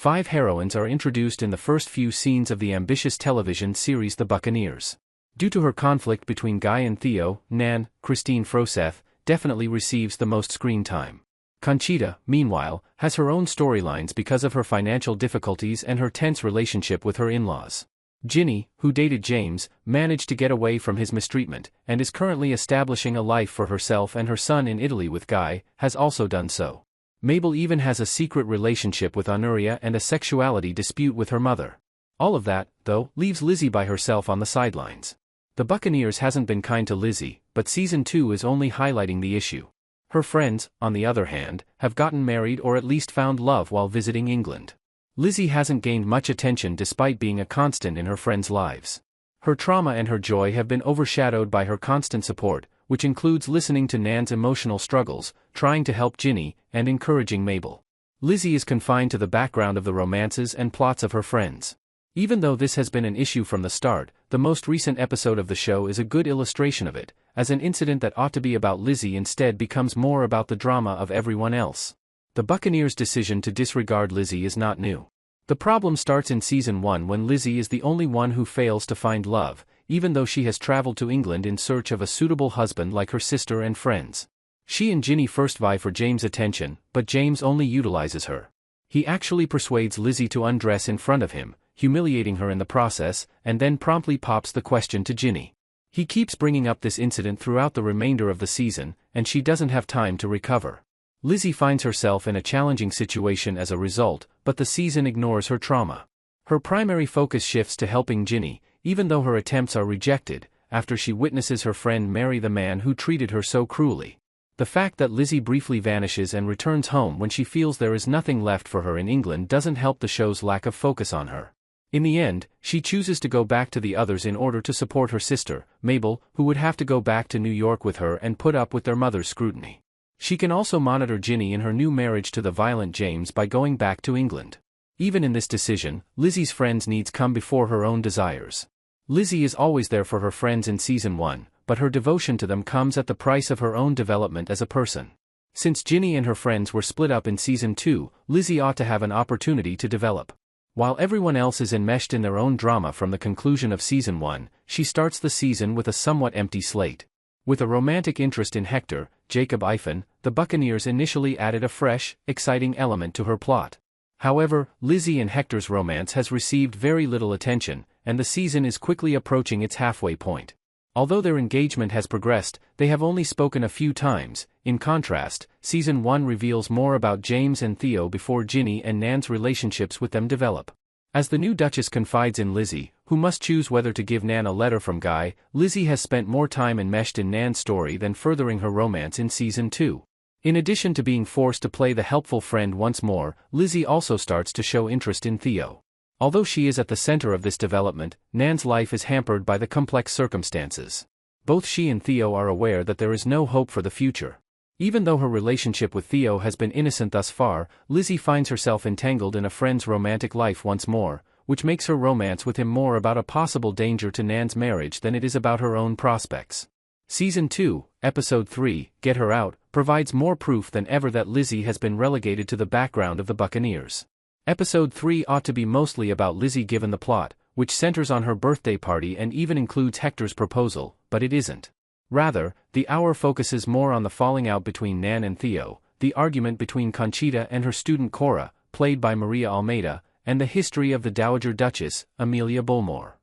5 heroines are introduced in the first few scenes of the ambitious television series The Buccaneers. Due to her conflict between Guy and Theo, Nan, Christine Froseth, definitely receives the most screen time. Conchita, meanwhile, has her own storylines because of her financial difficulties and her tense relationship with her in-laws. Jinny, who dated James, managed to get away from his mistreatment, and is currently establishing a life for herself and her son in Italy with Guy, has also done so. Mabel even has a secret relationship with Honoria and a sexuality dispute with her mother. All of that, though, leaves Lizzy by herself on the sidelines. The Buccaneers hasn't been kind to Lizzy, but Season 2 is only highlighting the issue. Her friends, on the other hand, have gotten married or at least found love while visiting England. Lizzy hasn't gained much attention despite being a constant in her friends' lives. Her trauma and her joy have been overshadowed by her constant support, which includes listening to Nan's emotional struggles, trying to help Jinny, and encouraging Mabel. Lizzy is confined to the background of the romances and plots of her friends. Even though this has been an issue from the start, the most recent episode of the show is a good illustration of it, as an incident that ought to be about Lizzy instead becomes more about the drama of everyone else. The Buccaneers' decision to disregard Lizzy is not new. The problem starts in Season 1 when Lizzy is the only one who fails to find love, even though she has traveled to England in search of a suitable husband like her sister and friends. She and Jinny first vie for James' attention, but James only utilizes her. He actually persuades Lizzy to undress in front of him, humiliating her in the process, and then promptly pops the question to Jinny. He keeps bringing up this incident throughout the remainder of the season, and she doesn't have time to recover. Lizzy finds herself in a challenging situation as a result, but the season ignores her trauma. Her primary focus shifts to helping Jinny, even though her attempts are rejected, after she witnesses her friend marry the man who treated her so cruelly. The fact that Lizzy briefly vanishes and returns home when she feels there is nothing left for her in England doesn't help the show's lack of focus on her. In the end, she chooses to go back to the others in order to support her sister, Mabel, who would have to go back to New York with her and put up with their mother's scrutiny. She can also monitor Jinny in her new marriage to the violent James by going back to England. Even in this decision, Lizzy's friends' needs come before her own desires. Lizzy is always there for her friends in Season 1, but her devotion to them comes at the price of her own development as a person. Since Jinny and her friends were split up in Season 2, Lizzy ought to have an opportunity to develop. While everyone else is enmeshed in their own drama from the conclusion of Season 1, she starts the season with a somewhat empty slate. With a romantic interest in Hector, Jacob Ifen, the Buccaneers initially added a fresh, exciting element to her plot. However, Lizzy and Hector's romance has received very little attention, and the season is quickly approaching its halfway point. Although their engagement has progressed, they have only spoken a few times. In contrast, Season 1 reveals more about James and Theo before Jinny and Nan's relationships with them develop. As the new Duchess confides in Lizzy, who must choose whether to give Nan a letter from Guy, Lizzy has spent more time enmeshed in Nan's story than furthering her romance in Season 2. In addition to being forced to play the helpful friend once more, Lizzy also starts to show interest in Theo. Although she is at the center of this development, Nan's life is hampered by the complex circumstances. Both she and Theo are aware that there is no hope for the future. Even though her relationship with Theo has been innocent thus far, Lizzy finds herself entangled in a friend's romantic life once more, which makes her romance with him more about a possible danger to Nan's marriage than it is about her own prospects. Season 2, Episode 3, Get Her Out, provides more proof than ever that Lizzy has been relegated to the background of the Buccaneers. Episode 3 ought to be mostly about Lizzy given the plot, which centers on her birthday party and even includes Hector's proposal, but it isn't. Rather, the hour focuses more on the falling out between Nan and Theo, the argument between Conchita and her student Cora, played by Maria Almeida, and the history of the Dowager Duchess, Amelia Bullmore.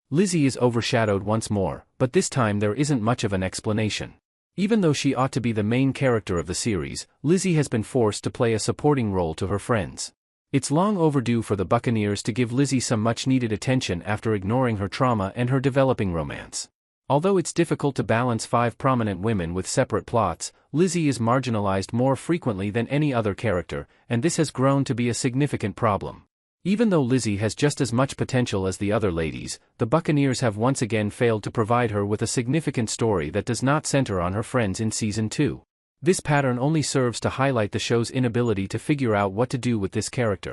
Lizzy is overshadowed once more, but this time there isn't much of an explanation. Even though she ought to be the main character of the series, Lizzy has been forced to play a supporting role to her friends. It's long overdue for the Buccaneers to give Lizzy some much-needed attention after ignoring her trauma and her developing romance. Although it's difficult to balance 5 prominent women with separate plots, Lizzy is marginalized more frequently than any other character, and this has grown to be a significant problem. Even though Lizzy has just as much potential as the other ladies, the Buccaneers have once again failed to provide her with a significant story that does not center on her friends in Season 2. This pattern only serves to highlight the show's inability to figure out what to do with this character.